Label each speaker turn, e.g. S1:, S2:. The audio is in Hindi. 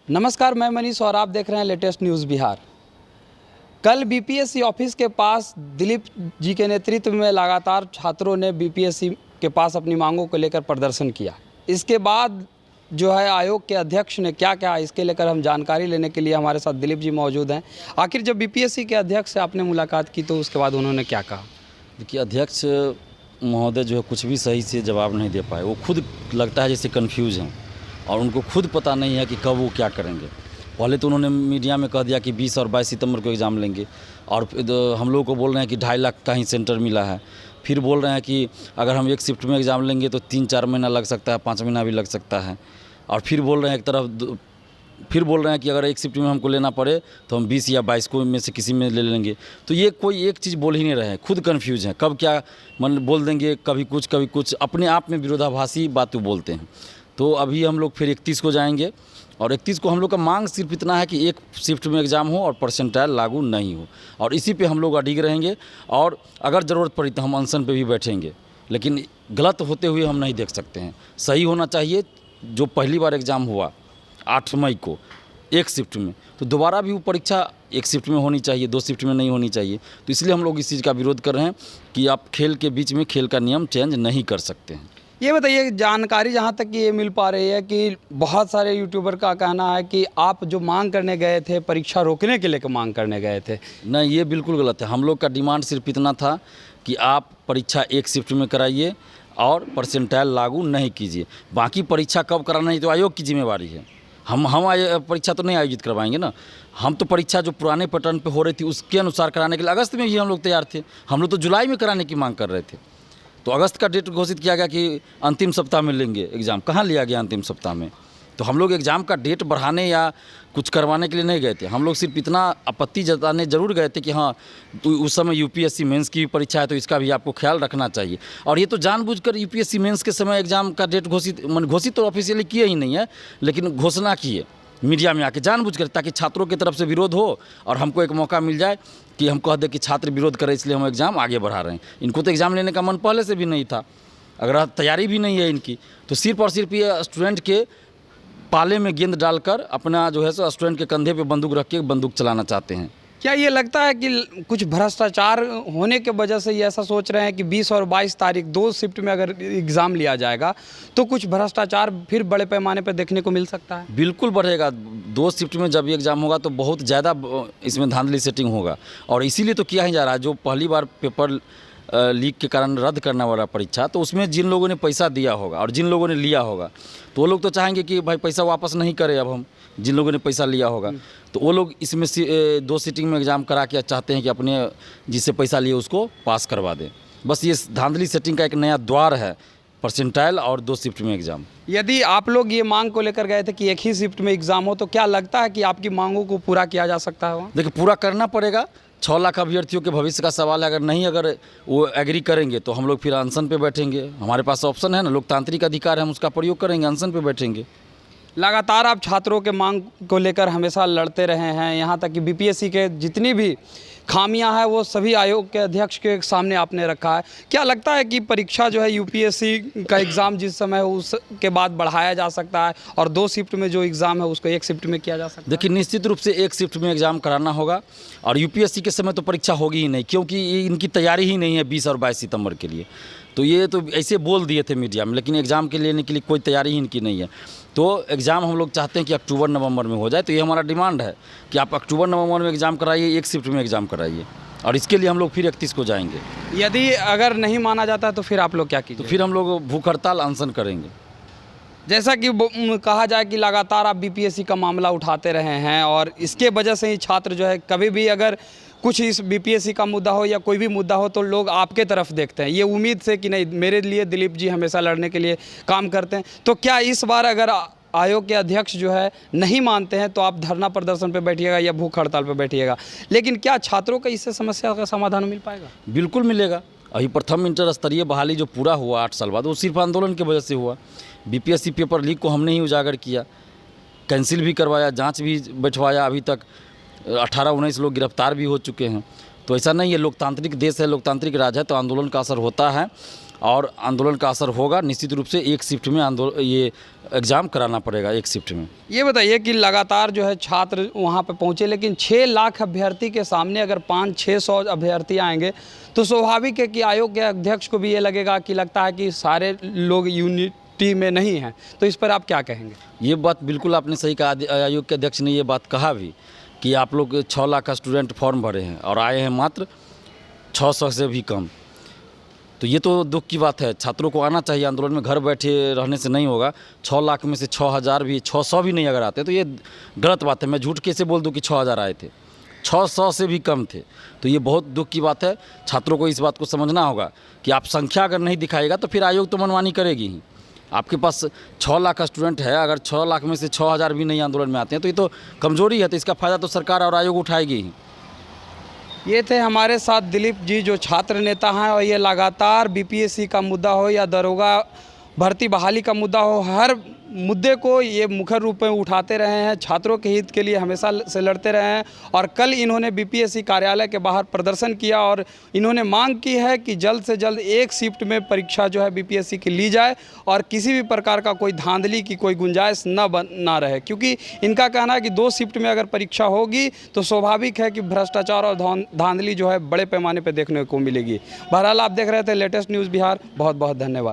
S1: नमस्कार, मैं मनीष और आप देख रहे हैं लेटेस्ट न्यूज़ बिहार। कल बीपीएससी ऑफिस के पास दिलीप जी के नेतृत्व में लगातार छात्रों ने बीपीएससी के पास अपनी मांगों को लेकर प्रदर्शन किया। इसके बाद जो है आयोग के अध्यक्ष ने क्या कहा, इसके लेकर हम जानकारी लेने के लिए हमारे साथ दिलीप जी मौजूद हैं। आखिर जब बीपीएससी के अध्यक्ष से आपने मुलाकात की तो उसके बाद उन्होंने क्या कहा?
S2: देखिए, अध्यक्ष महोदय जो है कुछ भी सही से जवाब नहीं दे पाए। वो खुद लगता है जैसे कन्फ्यूज़ हैं और उनको खुद पता नहीं है कि कब वो क्या करेंगे। पहले तो उन्होंने मीडिया में कह दिया कि 20 और 22 सितंबर को एग्ज़ाम लेंगे और हम लोग को बोल रहे हैं कि 2.5 लाख का ही सेंटर मिला है। फिर बोल रहे हैं कि अगर हम एक शिफ्ट में एग्ज़ाम लेंगे तो 3-4 महीना लग सकता है, 5 महीना भी लग सकता है। और फिर बोल रहे हैं एक तरफ, फिर बोल रहे हैं कि अगर एक शिफ्ट में हमको लेना पड़े तो हम 20 या 22 को में से किसी में ले लेंगे। तो ये कोई एक चीज़ बोल ही नहीं रहे हैं, खुद कन्फ्यूज हैं। कब क्या बोल देंगे, कभी कुछ अपने आप में विरोधाभासी बातें बोलते हैं। तो अभी हम लोग फिर 31 को जाएंगे और 31 को हम लोग का मांग सिर्फ इतना है कि एक शिफ्ट में एग्ज़ाम हो और परसेंटाइल लागू नहीं हो, और इसी पे हम लोग अडिग रहेंगे। और अगर ज़रूरत पड़ी तो हम अनशन पे भी बैठेंगे, लेकिन गलत होते हुए हम नहीं देख सकते हैं। सही होना चाहिए। जो पहली बार एग्ज़ाम हुआ 8 मई को एक शिफ्ट में, तो दोबारा भी वो परीक्षा एक शिफ्ट में होनी चाहिए, 2 शिफ्ट में नहीं होनी चाहिए। तो इसलिए हम लोग इस चीज़ का विरोध कर रहे हैं कि आप खेल के बीच में खेल का नियम चेंज नहीं कर सकते हैं।
S1: ये बताइए, जानकारी जहाँ तक कि ये मिल पा रही है कि बहुत सारे यूट्यूबर का कहना है कि आप जो मांग करने गए थे, परीक्षा रोकने के लिए मांग करने गए थे।
S2: नहीं, ये बिल्कुल गलत है। हम लोग का डिमांड सिर्फ इतना था कि आप परीक्षा एक शिफ्ट में कराइए और परसेंटाइल लागू नहीं कीजिए। बाकी परीक्षा कब कराना है तो आयोग की जिम्मेवारी है। हम परीक्षा तो नहीं आयोजित करवाएंगे ना। हम तो परीक्षा जो पुराने पैटर्न पे हो रही थी उसके अनुसार कराने के लिए अगस्त में ही हम लोग तैयार थे। हम लोग तो जुलाई में कराने की मांग कर रहे थे। तो अगस्त का डेट घोषित किया गया कि अंतिम सप्ताह में लेंगे एग्ज़ाम। कहाँ लिया गया अंतिम सप्ताह में? तो हम लोग एग्ज़ाम का डेट बढ़ाने या कुछ करवाने के लिए नहीं गए थे। हम लोग सिर्फ इतना आपत्ति जताने ज़रूर गए थे कि हाँ, तो उस समय यूपीएससी मेंस की भी परीक्षा है तो इसका भी आपको ख्याल रखना चाहिए। और ये तो जानबूझकर यूपीएससी मेंस के समय एग्ज़ाम का डेट घोषित तो ऑफिशियली किए ही नहीं है, लेकिन घोषणा किए मीडिया में आके जानबूझकर, ताकि छात्रों की तरफ से विरोध हो और हमको एक मौका मिल जाए कि हम कह दें कि छात्र विरोध करें, इसलिए हम एग्ज़ाम आगे बढ़ा रहे हैं। इनको तो एग्ज़ाम लेने का मन पहले से भी नहीं था, अगर तैयारी भी नहीं है इनकी, तो सिर्फ और सिर्फ ये स्टूडेंट के पाले में गेंद डालकर अपना जो है सो स्टूडेंट के कंधे पे बंदूक रख के बंदूक चलाना चाहते हैं।
S1: क्या ये लगता है कि कुछ भ्रष्टाचार होने के वजह से ये ऐसा सोच रहे हैं कि 20 और 22 तारीख 2 शिफ्ट में अगर एग्ज़ाम लिया जाएगा तो कुछ भ्रष्टाचार फिर बड़े पैमाने पर देखने को मिल सकता है?
S2: बिल्कुल बढ़ेगा। 2 शिफ्ट में जब एग्ज़ाम होगा तो बहुत ज़्यादा इसमें धांधली सेटिंग होगा, और इसीलिए तो किया ही जा रहा है। जो पहली बार पेपर लीक के कारण रद्द करना वाला परीक्षा, तो उसमें जिन लोगों ने पैसा दिया होगा और जिन लोगों ने लिया होगा, तो वो लोग तो चाहेंगे कि भाई पैसा वापस नहीं करें। अब हम जिन लोगों ने पैसा लिया होगा तो वो लोग इसमें 2 सीटिंग में एग्ज़ाम करा के चाहते हैं कि अपने जिससे पैसा लिए उसको पास करवा दें। बस ये धांधली सेटिंग का एक नया द्वार है, परसेंटाइल और 2 शिफ्ट में एग्ज़ाम।
S1: यदि आप लोग ये मांग को लेकर गए थे कि एक ही शिफ्ट में एग्ज़ाम हो, तो क्या लगता है कि आपकी मांगों को पूरा किया जा सकता है वहाँ?
S2: देखिए, पूरा करना पड़ेगा। 6 लाख अभ्यर्थियों के भविष्य का सवाल है। अगर वो एग्री करेंगे तो हम लोग फिर अनशन पे बैठेंगे। हमारे पास ऑप्शन है ना, लोकतांत्रिक अधिकार है, हम उसका प्रयोग करेंगे, अनशन पे बैठेंगे।
S1: लगातार आप छात्रों के मांग को लेकर हमेशा लड़ते रहे हैं, यहाँ तक कि बीपीएससी के जितनी भी खामियां हैं वो सभी आयोग के अध्यक्ष के सामने आपने रखा है। क्या लगता है कि परीक्षा जो है यूपीएससी का एग्ज़ाम जिस समय उसके बाद बढ़ाया जा सकता है और 2 शिफ्ट में जो एग्ज़ाम है उसको एक शिफ्ट में किया जा सकता है?
S2: देखिए, निश्चित रूप से एक शिफ्ट में एग्ज़ाम कराना होगा, और यूपीएससी के समय तो परीक्षा होगी ही नहीं, क्योंकि इनकी तैयारी ही नहीं है 20 और 22 सितंबर के लिए। तो ये तो ऐसे बोल दिए थे मीडिया में, लेकिन एग्ज़ाम के लेने के लिए कोई तैयारी ही इनकी नहीं है। तो एग्ज़ाम हम लोग चाहते हैं कि अक्टूबर-नवंबर में हो जाए। तो ये हमारा डिमांड है कि आप अक्टूबर-नवंबर में एग्ज़ाम कराइए, एक शिफ्ट में एग्ज़ाम कराइए, और इसके लिए हम लोग फिर 31 को जाएंगे।
S1: यदि अगर नहीं माना जाता तो फिर आप लोग क्या कीजिए?
S2: तो फिर हम लोग भूख हड़ताल, अनशन करेंगे।
S1: जैसा कि कहा जाए कि लगातार आप बीपीएससी का मामला उठाते रहे हैं और इसके वजह से ही छात्र जो है, कभी भी अगर कुछ इस बीपीएससी का मुद्दा हो या कोई भी मुद्दा हो तो लोग आपके तरफ देखते हैं, ये उम्मीद से कि नहीं, मेरे लिए दिलीप जी हमेशा लड़ने के लिए काम करते हैं। तो क्या इस बार अगर आयोग के अध्यक्ष जो है नहीं मानते हैं तो आप धरना प्रदर्शन पे बैठिएगा या भूख हड़ताल पे बैठिएगा, लेकिन क्या छात्रों का इससे समस्या का समाधान मिल पाएगा?
S2: बिल्कुल मिलेगा। अभी प्रथम इंटर स्तरीय बहाली जो पूरा हुआ 8 साल बाद, वो सिर्फ आंदोलन की वजह से हुआ। बीपीएससी पेपर लीक को हमने ही उजागर किया, कैंसिल भी करवाया, जांच भी बैठवाया। अभी तक 18-19 लोग गिरफ्तार भी हो चुके हैं। तो ऐसा नहीं है, लोकतांत्रिक देश है, लोकतांत्रिक राज है, तो आंदोलन का असर होता है। और आंदोलन का असर होगा निश्चित रूप से। एक शिफ्ट में ये एग्ज़ाम कराना पड़ेगा, एक शिफ्ट में।
S1: ये बताइए कि लगातार जो है छात्र वहाँ पे पहुँचे, लेकिन 6 लाख अभ्यर्थी के सामने अगर 500-600 अभ्यर्थी आएंगे तो स्वाभाविक है कि आयोग के अध्यक्ष को भी ये लगेगा कि लगता है कि सारे लोग यूनिटी में नहीं हैं। तो इस पर आप क्या कहेंगे?
S2: ये बात बिल्कुल आपने सही कहा। आयोग के अध्यक्ष ने ये बात कहा भी कि आप लोग 6 लाख का स्टूडेंट फॉर्म भरे हैं और आए हैं मात्र 600 से भी कम। तो ये तो दुख की बात है। छात्रों को आना चाहिए आंदोलन में, घर बैठे रहने से नहीं होगा। 6 लाख में से 6000 भी, 600 भी नहीं अगर आते तो ये गलत बात है। मैं झूठ कैसे बोल दूं कि 6000 आए थे, 600 से भी कम थे। तो ये बहुत दुख की बात है। छात्रों को इस बात को समझना होगा कि आप संख्या अगर नहीं दिखाएगा तो फिर आयोग तो मनमानी करेगी ही। आपके पास 6 लाख का स्टूडेंट है, अगर 6 लाख में से 6000 भी नहीं आंदोलन में आते हैं तो ये तो कमजोरी है। तो इसका फ़ायदा तो सरकार और आयोग उठाएगी ही।
S1: ये थे हमारे साथ दिलीप जी, जो छात्र नेता हैं, और ये लगातार बीपीएससी का मुद्दा हो या दरोगा भर्ती बहाली का मुद्दा हो, हर मुद्दे को ये मुखर रूप में उठाते रहे हैं। छात्रों के हित के लिए हमेशा से लड़ते रहे हैं। और कल इन्होंने बीपीएससी कार्यालय के बाहर प्रदर्शन किया और इन्होंने मांग की है कि जल्द से जल्द एक शिफ्ट में परीक्षा जो है बीपीएससी की ली जाए और किसी भी प्रकार का कोई धांधली की कोई गुंजाइश ना रहे। क्योंकि इनका कहना है कि 2 शिफ्ट में अगर परीक्षा होगी तो स्वाभाविक है कि भ्रष्टाचार और धांधली जो है बड़े पैमाने पर देखने को मिलेगी। बहरहाल आप देख रहे थे लेटेस्ट न्यूज़ बिहार। बहुत बहुत धन्यवाद।